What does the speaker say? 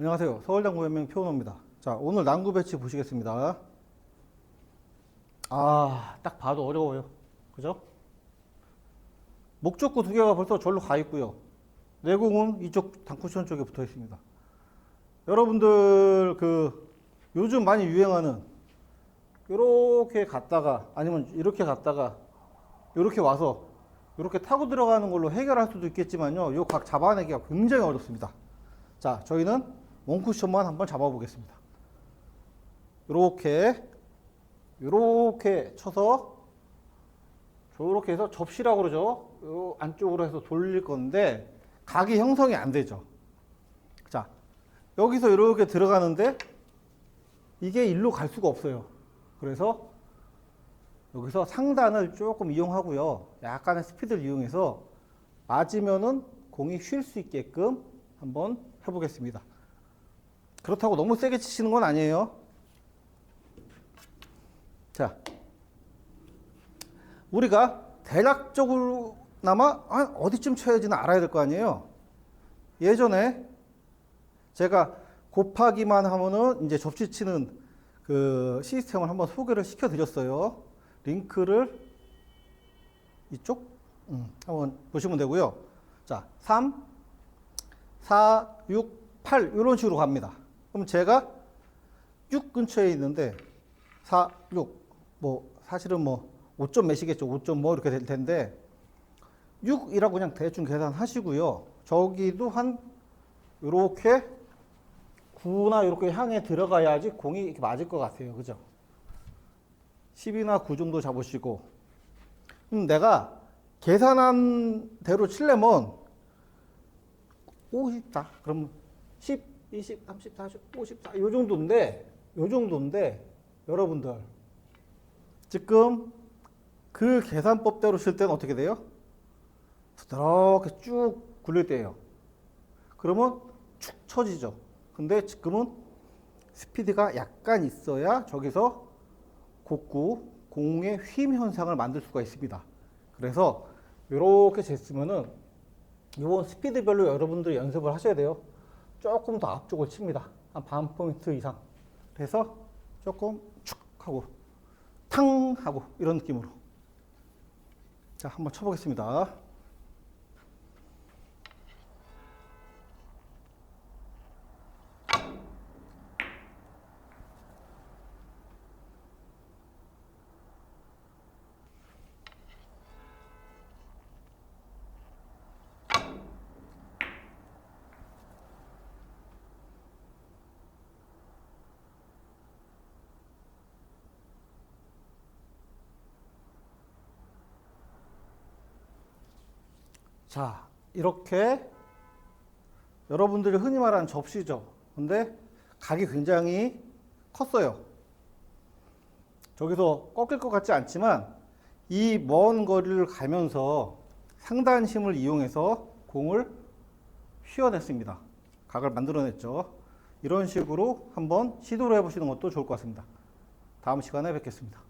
안녕하세요. 서울당구연맹 표은호입니다. 자, 오늘 난구 배치 보시겠습니다. 딱 봐도 어려워요. 그죠? 목적구 두 개가 벌써 절로 가 있고요. 내공은 이쪽 단쿠션 쪽에 붙어 있습니다. 여러분들 요즘 많이 유행하는 이렇게 갔다가 아니면 이렇게 갔다가 이렇게 와서 이렇게 타고 들어가는 걸로 해결할 수도 있겠지만요. 요 각 잡아내기가 굉장히 어렵습니다. 자, 저희는 원쿠션만 한번 잡아보겠습니다. 요렇게 쳐서 저렇게 해서 접시라고 그러죠. 요 안쪽으로 해서 돌릴 건데 각이 형성이 안 되죠. 자, 여기서 이렇게 들어가는데 이게 일로 갈 수가 없어요. 그래서 여기서 상단을 조금 이용하고요. 약간의 스피드를 이용해서 맞으면은 공이 쉴 수 있게끔 한번 해보겠습니다. 그렇다고 너무 세게 치시는 건 아니에요. 자, 우리가 대략적으로나마 어디쯤 쳐야지는 알아야 될 거 아니에요. 예전에 제가 곱하기만 하면은 이제 접시 치는 그 시스템을 한번 소개를 시켜 드렸어요. 링크를 이쪽 한번 보시면 되고요. 자, 3, 4, 6, 8 이런 식으로 갑니다. 그럼 제가 6 근처에 있는데 4, 6 뭐 사실은 뭐 5점 몇이겠죠. 5점 뭐 이렇게 될 텐데 6이라고 그냥 대충 계산하시고요. 저기도 한 요렇게 9나 이렇게 향해 들어가야지 공이 이렇게 맞을 것 같아요. 그죠? 10이나 9 정도 잡으시고 내가 계산한 대로 칠려면 50다. 그럼 10, 20, 30, 40, 54 요 정도인데 여러분들 지금 그 계산법대로 칠 때는 어떻게 돼요? 부드럽게 쭉 굴릴 때예요. 그러면 축 처지죠. 근데 지금은 스피드가 약간 있어야 저기서 곡구 공의 휨 현상을 만들 수가 있습니다. 그래서 이렇게 쟀으면은 이번 스피드별로 여러분들이 연습을 하셔야 돼요. 조금 더 앞쪽을 칩니다. 한 반 포인트 이상. 그래서 조금 축 하고 탕 하고 이런 느낌으로. 자, 한번 쳐보겠습니다. 자, 이렇게 여러분들이 흔히 말하는 접시죠. 근데 각이 굉장히 컸어요. 저기서 꺾일 것 같지 않지만 이 먼 거리를 가면서 상단 힘을 이용해서 공을 휘어냈습니다. 각을 만들어냈죠. 이런 식으로 한번 시도를 해보시는 것도 좋을 것 같습니다. 다음 시간에 뵙겠습니다.